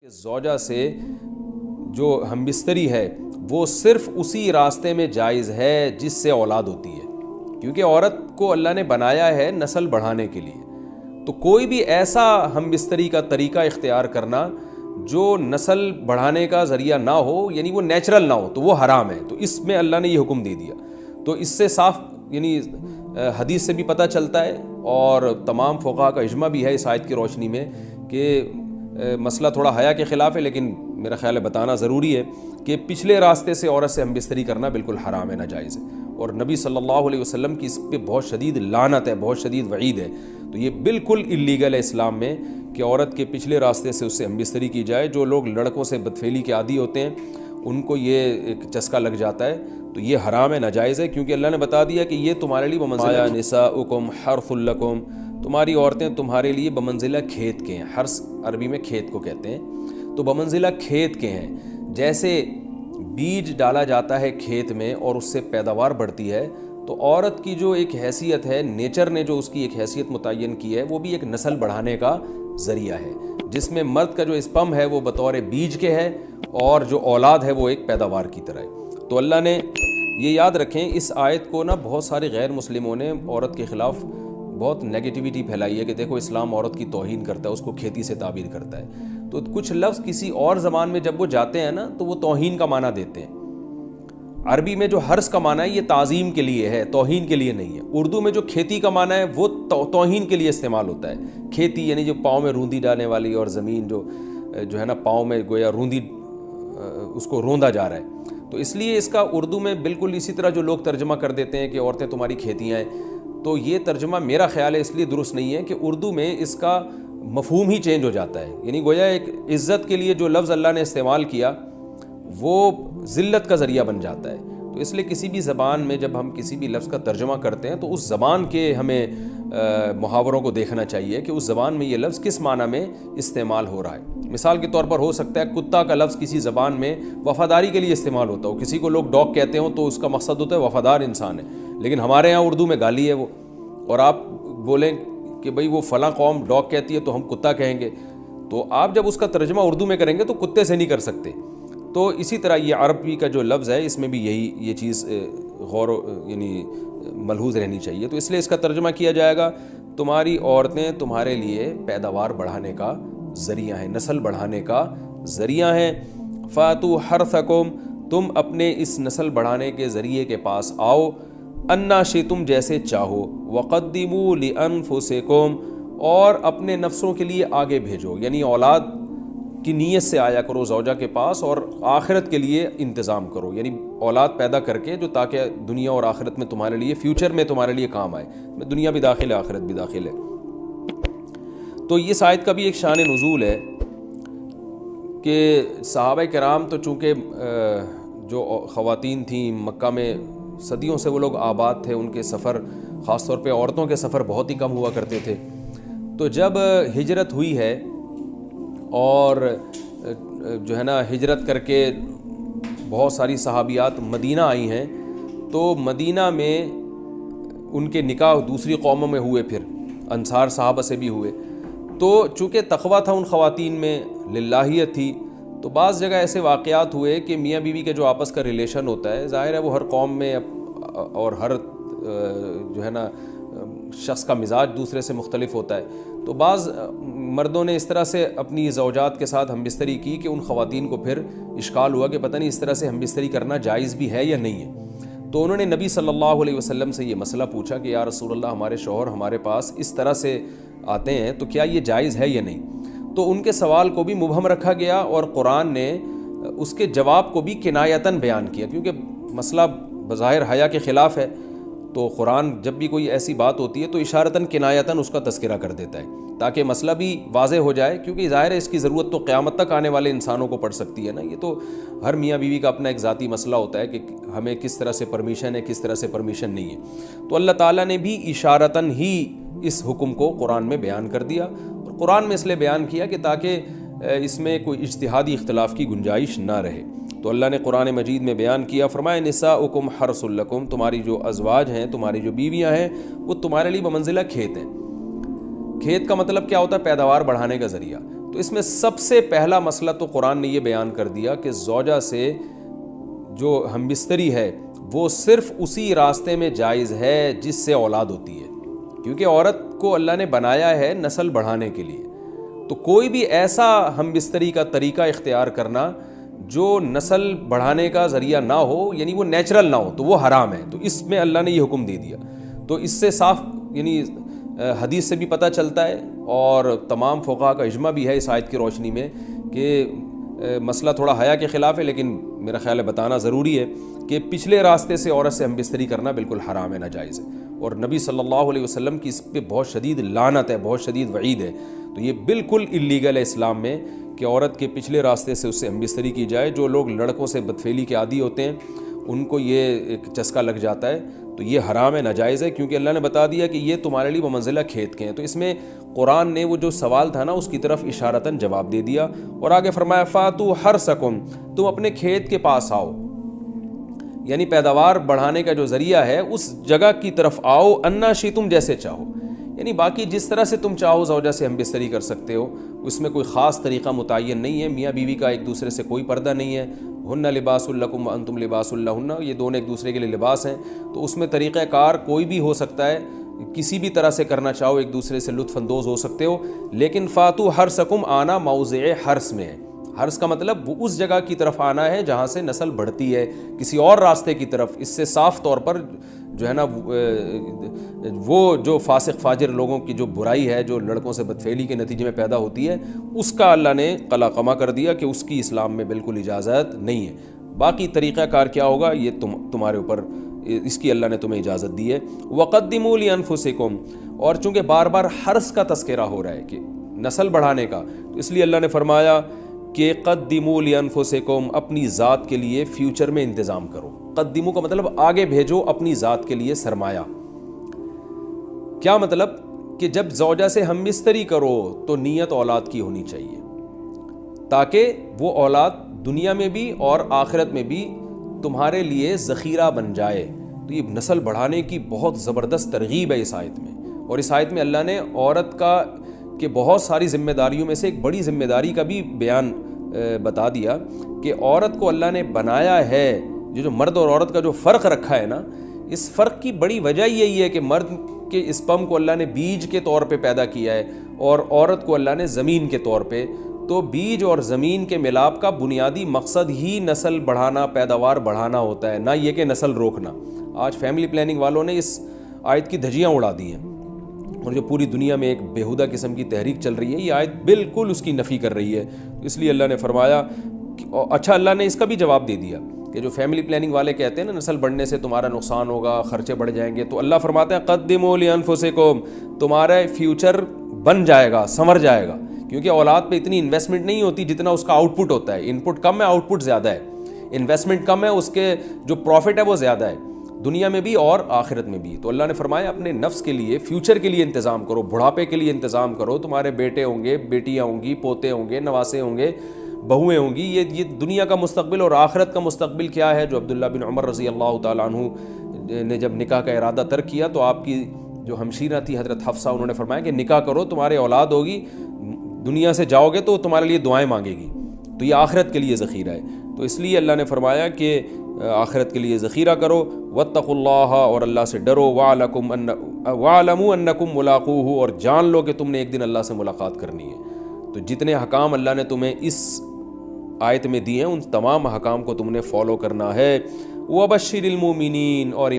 زوجہ سے جو ہم بستری ہے وہ صرف اسی راستے میں جائز ہے جس سے اولاد ہوتی ہے، کیونکہ عورت کو اللہ نے بنایا ہے نسل بڑھانے کے لیے۔ تو کوئی بھی ایسا ہم بستری کا طریقہ اختیار کرنا جو نسل بڑھانے کا ذریعہ نہ ہو، یعنی وہ نیچرل نہ ہو، تو وہ حرام ہے۔ تو اس میں اللہ نے یہ حکم دے دیا۔ تو اس سے صاف یعنی حدیث سے بھی پتہ چلتا ہے، اور تمام فقہاء کا اجماع بھی ہے اس آیت کی روشنی میں کہ مسئلہ تھوڑا حیا کے خلاف ہے، لیکن میرا خیال ہے بتانا ضروری ہے کہ پچھلے راستے سے عورت سے ہم بستری کرنا بالکل حرام ہے، ناجائز ہے، اور نبی صلی اللہ علیہ وسلم کی اس پہ بہت شدید لعنت ہے، بہت شدید وعید ہے۔ تو یہ بالکل اللیگل ہے اسلام میں کہ عورت کے پچھلے راستے سے اس سے ہم بستری کی جائے۔ جو لوگ لڑکوں سے بدفعلی کے عادی ہوتے ہیں ان کو یہ ایک چسکا لگ جاتا ہے، تو یہ حرام ہے، ناجائز ہے، کیونکہ اللہ نے بتا دیا کہ یہ تمہارے لیے بمنزلہ نساؤکم حرث لکم، تمہاری عورتیں تمہارے لیے بمنزلہ کھیت کے ہیں۔ حرث عربی میں کھیت کو کہتے ہیں، تو بمنزلہ کھیت کے ہیں۔ جیسے بیج ڈالا جاتا ہے کھیت میں اور اس سے پیداوار بڑھتی ہے، تو عورت کی جو ایک حیثیت ہے، نیچر نے جو اس کی ایک حیثیت متعین کی ہے، وہ بھی ایک نسل بڑھانے کا ذریعہ ہے، جس میں مرد کا جو اسپم ہے وہ بطور بیج کے ہے، اور جو اولاد ہے وہ ایک پیداوار کی طرح ہے۔ تو اللہ نے یہ یاد رکھیں، اس آیت کو نا بہت سارے غیر مسلموں نے عورت کے خلاف بہت نیگیٹیوٹی پھیلائی ہے کہ دیکھو اسلام عورت کی توہین کرتا ہے، اس کو کھیتی سے تعبیر کرتا ہے۔ تو کچھ لفظ کسی اور زبان میں جب وہ جاتے ہیں نا تو وہ توہین کا معنی دیتے ہیں۔ عربی میں جو حرث کا معنی ہے یہ تعظیم کے لیے ہے، توہین کے لیے نہیں ہے۔ اردو میں جو کھیتی کا معنی ہے وہ توہین کے لیے استعمال ہوتا ہے۔ کھیتی یعنی جو پاؤں میں روندی ڈالنے والی، اور زمین جو ہے نا پاؤں میں گویا روندی، اس کو روندا جا رہا ہے۔ تو اس لیے اس کا اردو میں بالکل اسی طرح جو لوگ ترجمہ کر دیتے ہیں کہ عورتیں تمہاری کھیتیاں ہیں، تو یہ ترجمہ میرا خیال ہے اس لیے درست نہیں ہے کہ اردو میں اس کا مفہوم ہی چینج ہو جاتا ہے۔ یعنی گویا ایک عزت کے لیے جو لفظ اللہ نے استعمال کیا وہ ذلت کا ذریعہ بن جاتا ہے۔ تو اس لیے کسی بھی زبان میں جب ہم کسی بھی لفظ کا ترجمہ کرتے ہیں تو اس زبان کے ہمیں محاوروں کو دیکھنا چاہیے کہ اس زبان میں یہ لفظ کس معنی میں استعمال ہو رہا ہے۔ مثال کے طور پر ہو سکتا ہے کتا کا لفظ کسی زبان میں وفاداری کے لیے استعمال ہوتا ہو، کسی کو لوگ ڈاگ کہتے ہوں تو اس کا مقصد ہوتا ہے وفادار انسان ہے، لیکن ہمارے ہاں اردو میں گالی ہے وہ، اور آپ بولیں کہ بھئی وہ فلاں قوم ڈاگ کہتی ہے تو ہم کتا کہیں گے، تو آپ جب اس کا ترجمہ اردو میں کریں گے تو کتے سے نہیں کر سکتے۔ تو اسی طرح یہ عربی کا جو لفظ ہے اس میں بھی یہ چیز یعنی ملحوظ رہنی چاہیے۔ تو اس لیے اس کا ترجمہ کیا جائے گا تمہاری عورتیں تمہارے لیے پیداوار بڑھانے کا ذریعہ ہیں، نسل بڑھانے کا ذریعہ ہیں۔ فاتو حرثکم، تم اپنے اس نسل بڑھانے کے ذریعے کے پاس آؤ، انا شئتم، جیسے چاہو، وقدموا لانفسکم، اور اپنے نفسوں کے لیے آگے بھیجو، یعنی اولاد کی نیت سے آیا کرو زوجہ کے پاس، اور آخرت کے لیے انتظام کرو، یعنی اولاد پیدا کر کے جو تاکہ دنیا اور آخرت میں تمہارے لیے، فیوچر میں تمہارے لیے کام آئے، دنیا بھی داخل ہے آخرت بھی داخل ہے۔ تو اس آیت کا بھی ایک شان نزول ہے کہ صحابہ کرام تو چونکہ جو خواتین تھیں مکہ میں صدیوں سے وہ لوگ آباد تھے، ان کے سفر خاص طور پہ عورتوں کے سفر بہت ہی کم ہوا کرتے تھے۔ تو جب ہجرت ہوئی ہے اور جو ہے نا ہجرت کر کے بہت ساری صحابیات مدینہ آئی ہیں، تو مدینہ میں ان کے نکاح دوسری قوموں میں ہوئے، پھر انصار صحابہ سے بھی ہوئے۔ تو چونکہ تقویٰ تھا ان خواتین میں، للہیت تھی، تو بعض جگہ ایسے واقعات ہوئے کہ میاں بیوی کے جو آپس کا ریلیشن ہوتا ہے، ظاہر ہے وہ ہر قوم میں اور ہر جو ہے نا شخص کا مزاج دوسرے سے مختلف ہوتا ہے، تو بعض مردوں نے اس طرح سے اپنی زوجات کے ساتھ ہم بستری کی کہ ان خواتین کو پھر اشکال ہوا کہ پتہ نہیں اس طرح سے ہم بستری کرنا جائز بھی ہے یا نہیں ہے۔ تو انہوں نے نبی صلی اللہ علیہ وسلم سے یہ مسئلہ پوچھا کہ یا رسول اللہ، ہمارے شوہر ہمارے پاس اس طرح سے آتے ہیں تو کیا یہ جائز ہے یا نہیں؟ تو ان کے سوال کو بھی مبہم رکھا گیا، اور قرآن نے اس کے جواب کو بھی کنایتاً بیان کیا، کیونکہ مسئلہ بظاہر حیا کے خلاف ہے، تو قرآن جب بھی کوئی ایسی بات ہوتی ہے تو اشارتاً کنایتاً اس کا تذکرہ کر دیتا ہے تاکہ مسئلہ بھی واضح ہو جائے، کیونکہ ظاہر ہے اس کی ضرورت تو قیامت تک آنے والے انسانوں کو پڑ سکتی ہے نا۔ یہ تو ہر میاں بیوی کا اپنا ایک ذاتی مسئلہ ہوتا ہے کہ ہمیں کس طرح سے پرمیشن ہے، کس طرح سے پرمیشن نہیں ہے۔ تو اللہ تعالیٰ نے بھی اشارتاً ہی اس حکم کو قرآن میں بیان کر دیا، اور قرآن میں اس لیے بیان کیا کہ تاکہ اس میں کوئی اجتہادی اختلاف کی گنجائش نہ رہے۔ تو اللہ نے قرآن مجید میں بیان کیا، فرمایا نساؤکم حرث لکم، تمہاری جو ازواج ہیں، تمہاری جو بیویاں ہیں، وہ تمہارے لیے بمنزلہ کھیت ہیں۔ کھیت کا مطلب کیا ہوتا ہے؟ پیداوار بڑھانے کا ذریعہ۔ تو اس میں سب سے پہلا مسئلہ تو قرآن نے یہ بیان کر دیا کہ زوجہ سے جو ہم بستری ہے وہ صرف اسی راستے میں جائز ہے جس سے اولاد ہوتی ہے، کیونکہ عورت کو اللہ نے بنایا ہے نسل بڑھانے کے لیے۔ تو کوئی بھی ایسا ہم بستری کا طریقہ اختیار کرنا جو نسل بڑھانے کا ذریعہ نہ ہو، یعنی وہ نیچرل نہ ہو، تو وہ حرام ہے۔ تو اس میں اللہ نے یہ حکم دے دیا۔ تو اس سے صاف یعنی حدیث سے بھی پتہ چلتا ہے، اور تمام فقہاء کا اجماع بھی ہے اس آیت کی روشنی میں کہ مسئلہ تھوڑا حیا کے خلاف ہے، لیکن میرا خیال ہے بتانا ضروری ہے کہ پچھلے راستے سے عورت سے ہم بستری کرنا بالکل حرام ہے، ناجائز ہے، اور نبی صلی اللہ علیہ وسلم کی اس پہ بہت شدید لعنت ہے، بہت شدید وعید ہے۔ تو یہ بالکل اللیگل ہے اسلام میں کہ عورت کے پچھلے راستے سے اس سے ہم بستری کی جائے۔ جو لوگ لڑکوں سے بدفعلی کے عادی ہوتے ہیں ان کو یہ ایک چسکا لگ جاتا ہے، تو یہ حرام ہے، ناجائز ہے، کیونکہ اللہ نے بتا دیا کہ یہ تمہارے لیے بمنزلہ کھیت کے ہیں۔ تو اس میں قرآن نے وہ جو سوال تھا نا اس کی طرف اشارتاً جواب دے دیا، اور آگے فرمایا فاتو حرثکم، تم اپنے کھیت کے پاس آؤ، یعنی پیداوار بڑھانے کا جو ذریعہ ہے اس جگہ کی طرف آؤ، انا شئتم، جیسے چاہو، یعنی باقی جس طرح سے تم چاہو زوجہ سے ہم بستری کر سکتے ہو، اس میں کوئی خاص طریقہ متعین نہیں ہے۔ میاں بیوی کا ایک دوسرے سے کوئی پردہ نہیں ہے، ہن لباس لکم وانتم لباس لہن، یہ دونوں ایک دوسرے کے لیے لباس ہیں۔ تو اس میں طریقہ کار کوئی بھی ہو سکتا ہے، کسی بھی طرح سے کرنا چاہو ایک دوسرے سے لطف اندوز ہو سکتے ہو، لیکن فاتو حرثکم آنا موضع حرث میں ہے۔ حرث کا مطلب وہ اس جگہ کی طرف آنا ہے جہاں سے نسل بڑھتی ہے، کسی اور راستے کی طرف۔ اس سے صاف طور پر جو ہے نا وہ جو فاسق فاجر لوگوں کی جو برائی ہے، جو لڑکوں سے بدفعلی کے نتیجے میں پیدا ہوتی ہے، اس کا اللہ نے قلع قمع کر دیا کہ اس کی اسلام میں بالکل اجازت نہیں ہے۔ باقی طریقہ کار کیا ہوگا یہ تمہارے اوپر، اس کی اللہ نے تمہیں اجازت دی ہے۔ وَقَدِّمُوا لِأَنفُسِكُمْ، اور چونکہ بار بار حرث کا تذکرہ ہو رہا ہے کہ نسل بڑھانے کا، تو اس لیے اللہ نے فرمایا کہ قدموا لانفسکم، اپنی ذات کے لیے فیوچر میں انتظام کرو۔ قدموا کا مطلب آگے بھیجو اپنی ذات کے لیے سرمایہ۔ کیا مطلب کہ جب زوجہ سے ہم بستری کرو تو نیت اولاد کی ہونی چاہیے، تاکہ وہ اولاد دنیا میں بھی اور آخرت میں بھی تمہارے لیے ذخیرہ بن جائے۔ تو یہ نسل بڑھانے کی بہت زبردست ترغیب ہے اس آیت میں، اور اس آیت میں اللہ نے عورت کا کہ بہت ساری ذمہ داریوں میں سے ایک بڑی ذمہ داری کا بھی بیان بتا دیا کہ عورت کو اللہ نے بنایا ہے، جو مرد اور عورت کا جو فرق رکھا ہے نا، اس فرق کی بڑی وجہ یہی ہے کہ مرد کے اسپم کو اللہ نے بیج کے طور پہ پیدا کیا ہے، اور عورت کو اللہ نے زمین کے طور پہ۔ تو بیج اور زمین کے ملاپ کا بنیادی مقصد ہی نسل بڑھانا، پیداوار بڑھانا ہوتا ہے، نہ یہ کہ نسل روکنا۔ آج فیملی پلاننگ والوں نے اس آیت کی دھجیاں اڑا دی ہیں، اور جو پوری دنیا میں ایک بیہودہ قسم کی تحریک چل رہی ہے، یہ آیت بالکل اس کی نفی کر رہی ہے۔ اس لیے اللہ نے فرمایا اچھا، اللہ نے اس کا بھی جواب دے دیا کہ جو فیملی پلاننگ والے کہتے ہیں نا نسل بڑھنے سے تمہارا نقصان ہوگا، خرچے بڑھ جائیں گے، تو اللہ فرماتا ہے قدموا لانفسکم، تمہارا فیوچر بن جائے گا، سنور جائے گا، کیونکہ اولاد پہ اتنی انویسٹمنٹ نہیں ہوتی جتنا اس کا آؤٹ پٹ ہوتا ہے۔ ان پٹ کم ہے، آؤٹ پٹ زیادہ ہے، انویسٹمنٹ کم ہے، اس کے جو پروفٹ ہے وہ زیادہ ہے، دنیا میں بھی اور آخرت میں بھی۔ تو اللہ نے فرمایا اپنے نفس کے لیے، فیوچر کے لیے انتظام کرو، بڑھاپے کے لیے انتظام کرو۔ تمہارے بیٹے ہوں گے، بیٹیاں ہوں گی، پوتے ہوں گے، نواسے ہوں گے، بہویں ہوں گی، یہ دنیا کا مستقبل اور آخرت کا مستقبل کیا ہے۔ جو عبداللہ بن عمر رضی اللہ تعالیٰ عنہ نے جب نکاح کا ارادہ ترک کیا تو آپ کی جو ہمشیرہ تھی حضرت حفصہ، انہوں نے فرمایا کہ نکاح کرو، تمہارے اولاد ہوگی، دنیا سے جاؤ گے تو تمہارے لیے دعائیں مانگے گی، تو یہ آخرت کے لیے ذخیرہ ہے۔ تو اس لیے اللہ نے فرمایا کہ آخرت کے لیے ذخیرہ کرو، واتقوا اللہ، اور اللہ سے ڈرو، واعلموا انکم ملاقوہ، اور جان لو کہ تم نے ایک دن اللہ سے ملاقات کرنی ہے۔ تو جتنے حکام اللہ نے تمہیں اس آیت میں دیے ہیں ان تمام حکام کو تم نے فالو کرنا ہے۔ وبشر المومنین، اور